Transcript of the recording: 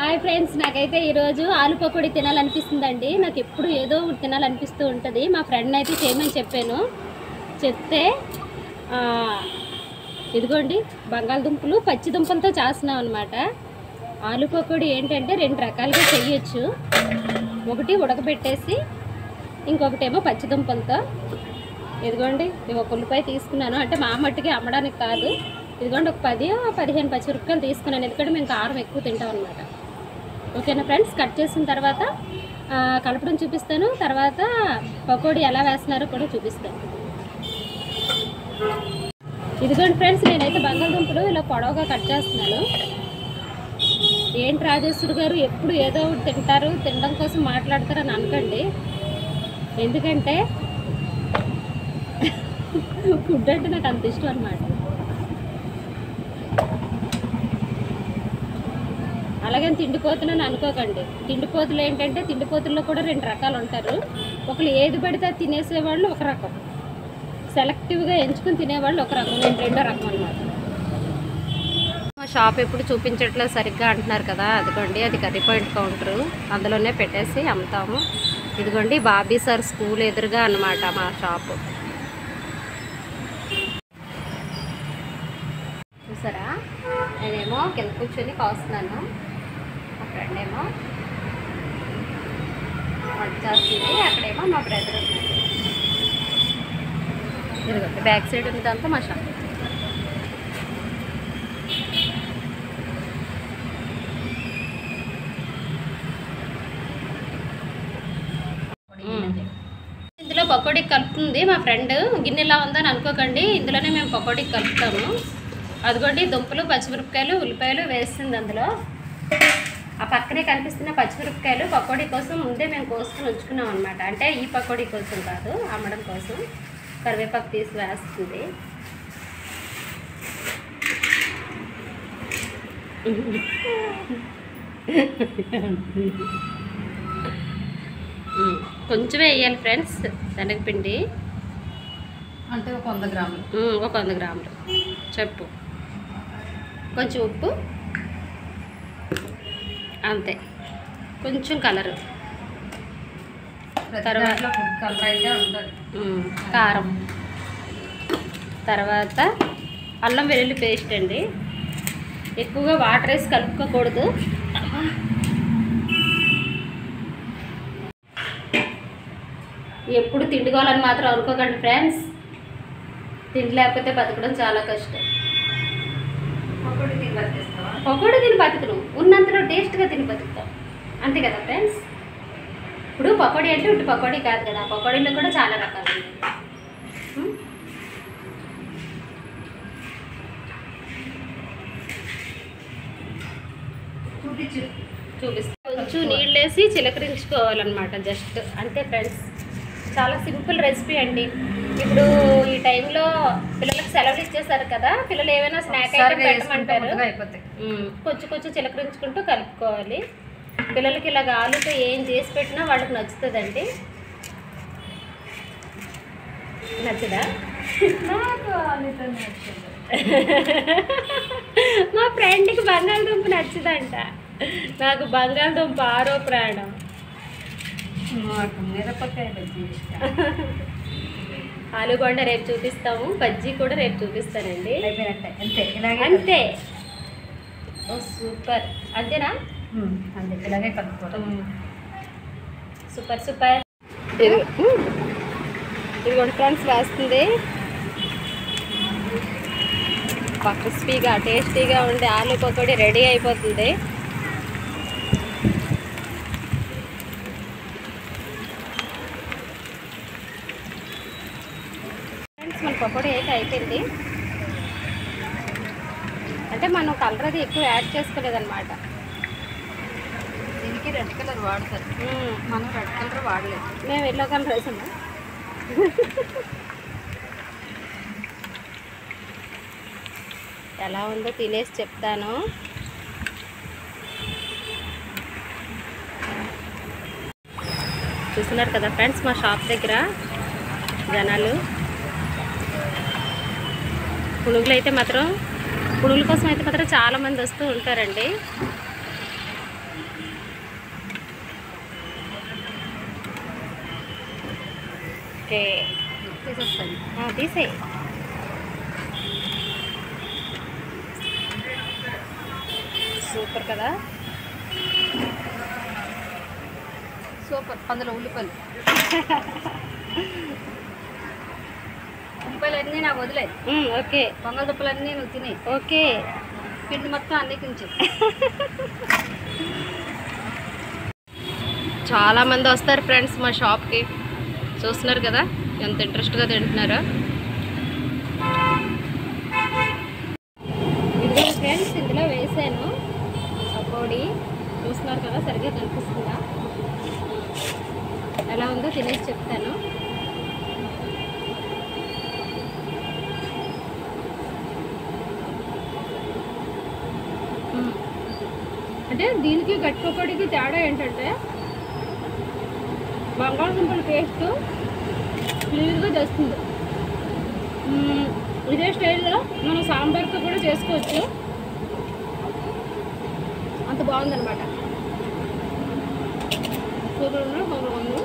Hi friends, నాకైతే ఈరోజు ఆలు పకోడీ తినాలనిపిస్తుందండి. నాకు ఎప్పుడు ఏదో తినాలనిపిస్తూ ఉంటుంది. మా ఫ్రెండ్ అయితే చేయమని చెప్పాను. చెప్తే ఇదిగోండి బంగాళదుంపలు పచ్చి దుంపలతో చేస్తున్నాం అనమాట. ఆలు పకోడీ ఏంటంటే రెండు రకాలుగా చేయొచ్చు. ఒకటి ఉడకబెట్టేసి, ఇంకొకటేమో పచ్చి దుంపలతో. ఇదిగోండి ఒక ఉల్లిపాయ తీసుకున్నాను, అంటే మా మట్టికి అమ్మడానికి కాదు. ఇదిగోండి ఒక 10-15 పచ్చిమిరపకాయలు తీసుకున్నాను, ఎందుకంటే మేము కారం ఎక్కువ తింటాం అనమాట. ఓకేనా ఫ్రెండ్స్, కట్ చేసిన తర్వాత కలపడం చూపిస్తాను. తర్వాత పకోడీ ఎలా వేస్తున్నారో కూడా చూపిస్తాను. ఇదిగోండి ఫ్రెండ్స్, నేనైతే బంగాళదుంపలు ఇలా పొడవుగా కట్ చేస్తున్నాను. ఏంటి రాజేశ్వరి గారు ఎప్పుడు ఏదో తింటారు, తినడం కోసం మాట్లాడతారు అని అనకండి. ఎందుకంటే ఫుడ్ అంటే నాకు అంత ఇష్టం అనమాట. అలాగని తిండిపోతున్నాను అనుకోకండి. తిండిపోతులు ఏంటంటే, తిండిపోతుల్లో కూడా రెండు రకాలు ఉంటారు. ఒకరు ఏది పడితే అది తినేసేవాళ్ళు ఒక రకం, సెలెక్టివ్గా ఎంచుకుని తినేవాళ్ళు ఒక రకం. నేను రెండో రకం అన్నమాట. మా షాప్ ఎప్పుడు చూపించట్లేదు సరిగ్గా అంటున్నారు కదా, అదిగోండి అది కర్రీ పాయింట్ కౌంటరు, అందులోనే పెట్టేసి అమ్ముతాము. ఇదిగోండి బాబీ సార్ స్కూల్ ఎదురుగా అన్నమాట మా షాపు. చూసారా, నేనేమో కింద కూర్చొని కాస్తున్నాను, మా ఫ్రెండ్ ఏమో వంట చేస్తుంది, అక్కడేమో మా బ్రదర్ ఉంది. ఇదిగోండి బ్యాక్ సైడ్ ఉన్నదంతా మా షాప్. ఇందులో పకోడీకి కలుపుతుంది మా ఫ్రెండ్. గిన్నెలా ఉందని అనుకోకండి, ఇందులోనే మేము పకోడీకి కలుపుతాము. అదిగోండి దుంపలు, పచ్చిమిరపకాయలు, ఉల్లిపాయలు వేస్తుంది అందులో. ఆ పక్కనే కనిపిస్తున్న పచ్చిమిరపకాయలు పకోడీ కోసం ముందే మేము కోసుకుని ఉంచుకున్నాం అనమాట. అంటే ఈ పకోడీ కోసం కాదు, అమ్మడం కోసం. కరివేపాకు తీసి వేస్తుంది. కొంచెమే వేయాలి ఫ్రెండ్స్ శనగపిండి, అంటే ఒక 100 గ్రాములు. ఒక 100 గ్రాములు చెప్పు. కొంచెం ఉప్పు అంతే, కొంచెం కలరు, తర్వాత కలర్ అయితే ఉంటుంది, కారం, తర్వాత అల్లం వెల్లుల్లి పేస్ట్ అండి. ఎక్కువగా వాటర్ వేసి కలుపుకోకూడదు. ఎప్పుడు తిండుకోవాలని మాత్రం అనుకోకండి ఫ్రెండ్స్. తిండి లేకపోతే బతకడం చాలా కష్టం. పకోడీ తిని బతుకును, ఉన్నంతలో టేస్ట్గా తిని బతుకుతాం, అంతే కదా ఫ్రెండ్స్. ఇప్పుడు పకోడీ అంటే ఇటు పకోడీ కాదు కదా, పకోడీలో కూడా చాలా రకాలు ఉన్నాయి. చూపిస్తాను. కొంచెం నీళ్ళు వేసి చిలకరించుకోవాలన్నమాట జస్ట్, అంతే ఫ్రెండ్స్. చాలా సింపుల్ రెసిపీ అండి. ఇప్పుడు ఈ టైంలో పిల్లలకు సెలవులు ఇచ్చేసారు కదా, పిల్లలు ఏమైనా స్నాక్ ఐటమ్ పెట్టమంటారు. కొంచెం కొంచెం చిలకరించుకుంటూ కలుపుకోవాలి. పిల్లలకి ఇలాగ ఆలుతో ఏం చేసి పెట్టినా వాళ్ళకి నచ్చుతుందండి. నచ్చదా? నాకు ఆలుతో నచ్చింది. మా ఫ్రెండ్కి బంగాళదుంప నచ్చదంట. నాకు బంగాళదుంప ఆరో ప్రాణం. మిరపకాయ బజ్జీ ఆలుగొండ రేపు చూపిస్తాము, బజ్జీ కూడా రేపు చూపిస్తానండి. అంతే ఇలాగే అంతే. ఓ సూపర్, అంతేనా? అంతే ఇలాగే కలుపుకోవడం. Super super. ఇదిగోండి ఫ్రెండ్స్ వేస్తుంది. క్రిస్పీగా టేస్టీగా ఉండే ఆలు పకోడీ రెడీ అయిపోతుంది. ఫ్రెండ్స్ మన పకోడీ అయితే అయిపోయింది. అంటే మనం కలర్ అది ఎక్కువ యాడ్ చేసుకోలేదన్నమాట. దీనికి రెడ్ కలర్ వాడతారు, మనం రెడ్ కలర్ వాడలేదు. మేము ఎల్లో కలర్ వేసాము. ఎలా ఉందో తినేసి చెప్తాను. చూస్తున్నారు కదా ఫ్రెండ్స్, మా షాప్ దగ్గర జనాలు. పునుగులు అయితే మాత్రం, పునుగుల కోసం అయితే మాత్రం చాలామంది వస్తూ ఉంటారండి. ఓకే తీసేస్తాను. తీసేయి. సూపర్ కదా. సూపర్. అందులో ఉల్లిపాయలు ఉల్లిపాయలు నాకు వదిలే. ఓకే. బంగాళదుంపలన్నీ నువ్వు తినే. ఓకే. పిండి మొత్తం అన్నికించి. చాలామంది వస్తారు ఫ్రెండ్స్ మా షాప్కి. చూస్తున్నారు కదా ఎంత ఇంట్రెస్ట్గా తింటున్నారో. ఇదిగో ఫ్రెండ్స్ ఇందులో వేసాను పకోడీ. చూస్తున్నారు కదా సరిగ్గా కనిపిస్తుందా? ఎలా ఉందో తినేసి చెప్తాను. అంటే దీనికి గట్టి పకోడీకి తేడా ఏంటంటే బంగాళదుంపల పేస్ట్ క్లియర్గా చేస్తుంది. ఇదే స్టైల్లో మనం సాంబార్తో కూడా చేసుకోవచ్చు. అంత బాగుందన్నమాట. సూపర్ ఉంది.